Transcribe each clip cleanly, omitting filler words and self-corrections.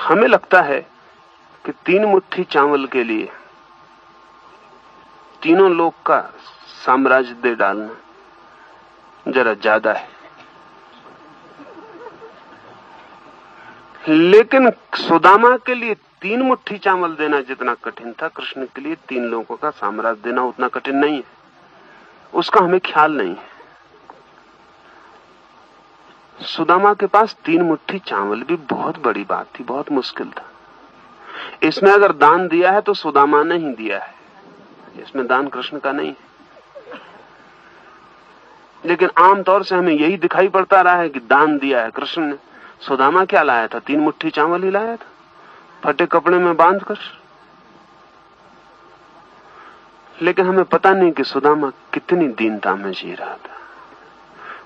हमें लगता है कि 3 मुट्ठी चावल के लिए तीनों लोक का साम्राज्य दे डालना जरा ज्यादा है, लेकिन सुदामा के लिए 3 मुट्ठी चावल देना जितना कठिन था, कृष्ण के लिए 3 लोगों का साम्राज्य देना उतना कठिन नहीं है। उसका हमें ख्याल नहीं है। सुदामा के पास 3 मुट्ठी चावल भी बहुत बड़ी बात थी, बहुत मुश्किल था। इसमें अगर दान दिया है तो सुदामा ने ही दिया है, इसमें दान कृष्ण का नहीं है। लेकिन आमतौर से हमें यही दिखाई पड़ता रहा है कि दान दिया है कृष्ण ने। सुदामा क्या लाया था? 3 मुट्ठी चावल ही लाया था, फटे कपड़े में बांधकर। लेकिन हमें पता नहीं कि सुदामा कितनी दीनता में जी रहा था।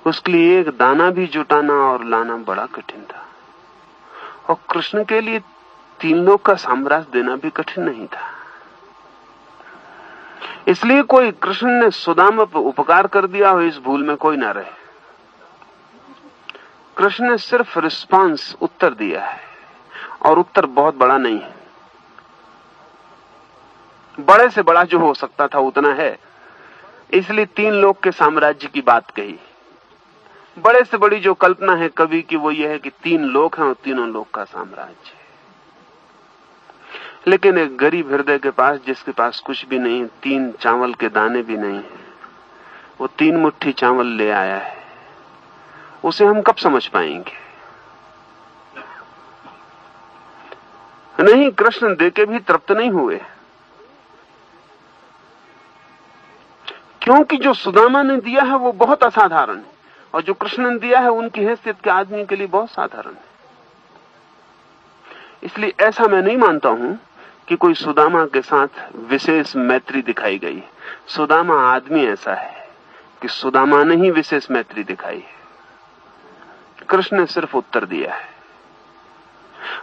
उसके लिए एक दाना भी जुटाना और लाना बड़ा कठिन था, और कृष्ण के लिए 3 लोग का साम्राज्य देना भी कठिन नहीं था। इसलिए कोई कृष्ण ने सुदामा पर उपकार कर दिया हो, इस भूल में कोई ना रहे। कृष्ण ने सिर्फ रिस्पांस, उत्तर दिया है, और उत्तर बहुत बड़ा नहीं है। बड़े से बड़ा जो हो सकता था उतना है, इसलिए 3 लोग के साम्राज्य की बात कही। बड़े से बड़ी जो कल्पना है कवि की वो ये है कि 3 लोग हैं और तीनों लोग का साम्राज्य है। लेकिन एक गरीब हृदय के पास, जिसके पास कुछ भी नहीं, 3 चावल के दाने भी नहीं है, वो 3 मुट्ठी चावल ले आया है, उसे हम कब समझ पाएंगे? नहीं, कृष्ण देके भी तृप्त नहीं हुए, क्योंकि जो सुदामा ने दिया है वो बहुत असाधारण है, और जो कृष्ण ने दिया है उनकी हैसियत के आदमी के लिए बहुत साधारण है। इसलिए ऐसा मैं नहीं मानता हूं कि कोई सुदामा के साथ विशेष मैत्री दिखाई गई। सुदामा आदमी ऐसा है कि सुदामा ने ही विशेष मैत्री दिखाई है, कृष्ण ने सिर्फ उत्तर दिया है।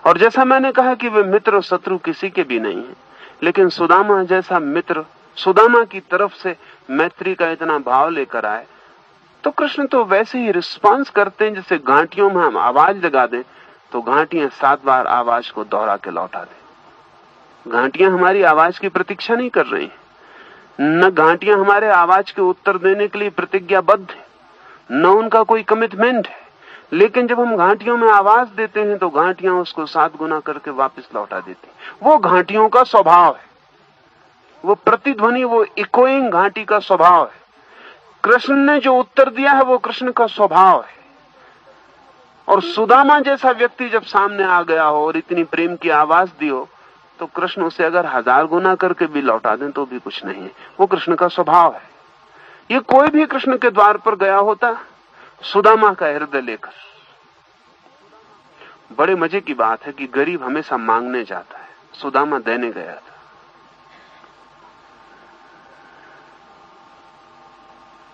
और जैसा मैंने कहा कि वे मित्र और शत्रु किसी के भी नहीं है, लेकिन सुदामा जैसा मित्र सुदामा की तरफ से मैत्री का इतना भाव लेकर आए, तो कृष्ण तो वैसे ही रिस्पांस करते हैं जैसे घाटियों में हम आवाज लगा दें तो घाटियां 7 बार आवाज को दोहरा के लौटा दें। घाटियां हमारी आवाज की प्रतीक्षा नहीं कर रही, न घाटियां हमारे आवाज के उत्तर देने के लिए प्रतिज्ञाबद्ध है, न उनका कोई कमिटमेंट है। लेकिन जब हम घाटियों में आवाज देते हैं तो घाटियां उसको 7 गुना करके वापस लौटा देती। वो घाटियों का स्वभाव है, वो प्रतिध्वनि, वो इकोइंग घाटी का स्वभाव है। कृष्ण ने जो उत्तर दिया है वो कृष्ण का स्वभाव है। और सुदामा जैसा व्यक्ति जब सामने आ गया हो और इतनी प्रेम की आवाज दी हो, तो कृष्ण उसे अगर 1000 गुना करके भी लौटा दें तो भी कुछ नहीं है, वो कृष्ण का स्वभाव है। ये कोई भी कृष्ण के द्वार पर गया होता सुदामा का हृदय लेकर। बड़े मजे की बात है कि गरीब हमेशा मांगने जाता है, सुदामा देने गया था।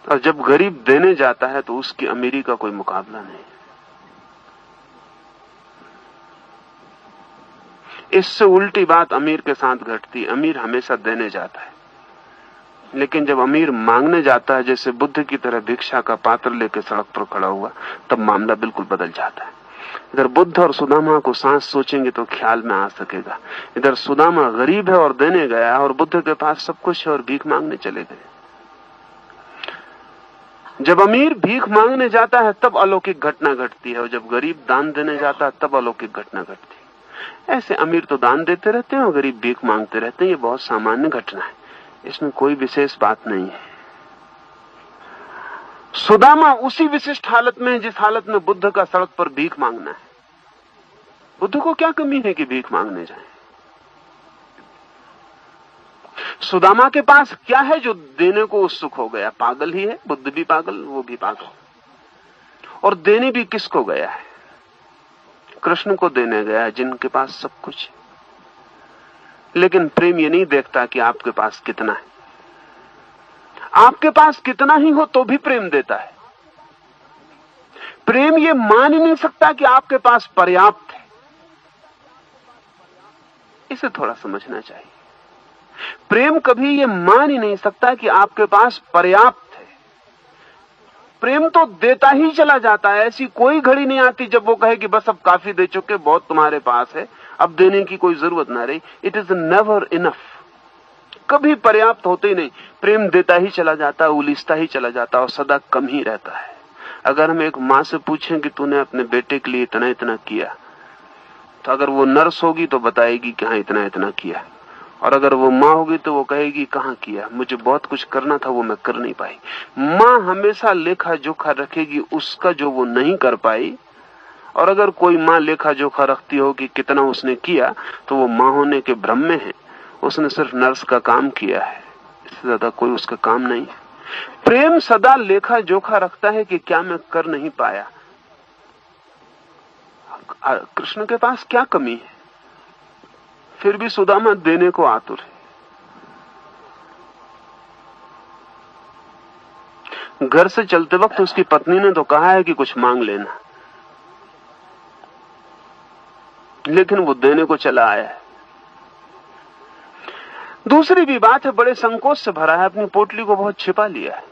और जब गरीब देने जाता है तो उसकी अमीरी का कोई मुकाबला नहीं। इससे उल्टी बात अमीर के साथ घटती। अमीर हमेशा देने जाता है, लेकिन जब अमीर मांगने जाता है, जैसे बुद्ध की तरह भिक्षा का पात्र लेकर सड़क पर खड़ा हुआ, तब मामला बिल्कुल बदल जाता है। इधर बुद्ध और सुदामा को सांस सोचेंगे तो ख्याल में आ सकेगा। इधर सुदामा गरीब है और देने गया, और बुद्ध के पास सब कुछ है और भीख मांगने चले गए। जब अमीर भीख मांगने जाता है तब अलौकिक घटना घटती है, और जब गरीब दान देने जाता है तब अलौकिक घटना घटती है। ऐसे अमीर तो दान देते रहते हैं और गरीब भीख मांगते रहते हैं, ये बहुत सामान्य घटना है, इसमें कोई विशेष बात नहीं है। सुदामा उसी विशिष्ट हालत में है जिस हालत में बुद्ध का सड़क पर भीख मांगना है। बुद्ध को क्या कमी है कि भीख मांगने जाए? सुदामा के पास क्या है जो देने को उत्सुक हो गया? पागल ही है, बुद्ध भी पागल, वो भी पागल। और देने भी किसको गया है? कृष्ण को देने गया है, जिनके पास सब कुछ है। लेकिन प्रेम ये नहीं देखता कि आपके पास कितना है। आपके पास कितना ही हो तो भी प्रेम देता है। प्रेम ये मान ही नहीं सकता कि आपके पास पर्याप्त है। इसे थोड़ा समझना चाहिए। प्रेम कभी ये मान ही नहीं सकता कि आपके पास पर्याप्त है। प्रेम तो देता ही चला जाता है। ऐसी कोई घड़ी नहीं आती जब वो कहे कि बस अब काफी दे चुके, बहुत तुम्हारे पास है, अब देने की कोई जरूरत ना रही। इट इज नेवर इनफ, कभी पर्याप्त होते ही नहीं। प्रेम देता ही चला जाता है, उलिसता ही चला जाता है और सदा कम ही रहता है। अगर हम एक माँ से पूछें कि तूने अपने बेटे के लिए इतना इतना किया, तो अगर वो नर्स होगी तो बताएगी कि हाँ इतना इतना किया, और अगर वो माँ होगी तो वो कहेगी कहाँ किया, मुझे बहुत कुछ करना था वो मैं कर नहीं पाई। माँ हमेशा लेखा जोखा रखेगी उसका जो वो नहीं कर पाई, और अगर कोई माँ लेखा जोखा रखती हो कि कितना उसने किया, तो वो माँ होने के भ्रम में है, उसने सिर्फ नर्स का काम किया है, इससे ज्यादा कोई उसका काम नहीं है। प्रेम सदा लेखा जोखा रखता है कि क्या मैं कर नहीं पाया। कृष्ण के पास क्या कमी है, फिर भी सुदामा देने को आतुर है। घर से चलते वक्त उसकी पत्नी ने तो कहा है कि कुछ मांग लेना, लेकिन वो देने को चला आया है। दूसरी भी बात है, बड़े संकोच से भरा है, अपनी पोटली को बहुत छिपा लिया है।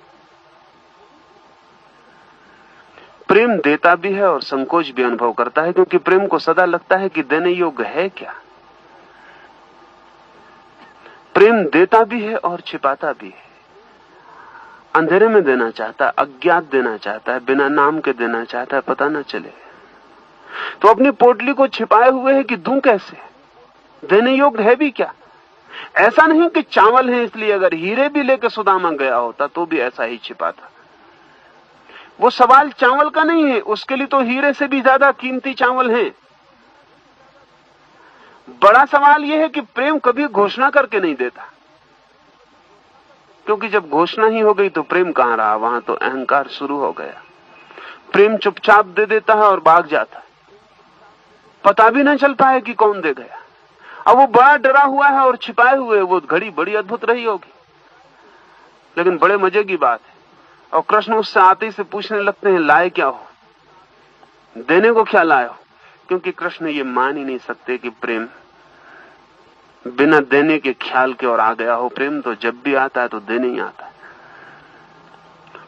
प्रेम देता भी है और संकोच भी अनुभव करता है, क्योंकि प्रेम को सदा लगता है कि देने योग्य है क्या। प्रेम देता भी है और छिपाता भी है। अंधेरे में देना चाहता है, अज्ञात देना चाहता है, बिना नाम के देना चाहता है, पता ना चले। तो अपनी पोटली को छिपाए हुए है कि दूं कैसे, देने योग्य है भी क्या। ऐसा नहीं कि चावल है इसलिए, अगर हीरे भी लेकर सुदामा गया होता तो भी ऐसा ही छिपाता। वो सवाल चावल का नहीं है, उसके लिए तो हीरे से भी ज्यादा कीमती चावल हैं। बड़ा सवाल यह है कि प्रेम कभी घोषणा करके नहीं देता, क्योंकि जब घोषणा ही हो गई तो प्रेम कहां रहा, वहां तो अहंकार शुरू हो गया। प्रेम चुपचाप दे देता है और भाग जाता है, पता भी न चलता है कि कौन दे गया। अब वो बड़ा डरा हुआ है और छिपाए हुए, वो घड़ी बड़ी अद्भुत रही होगी, लेकिन बड़े मजे की बात है। और कृष्ण उससे आते ही से पूछने लगते हैं लाए क्या हो, देने को क्या लाए हो, क्योंकि कृष्ण ये मान ही नहीं सकते कि प्रेम बिना देने के ख्याल के और आ गया हो। प्रेम तो जब भी आता है तो देने ही आता है।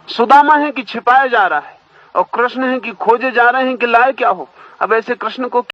सुदामा है कि छिपाया जा रहा है, और कृष्ण है कि खोजे जा रहे हैं कि लाए क्या हो। अब ऐसे कृष्ण को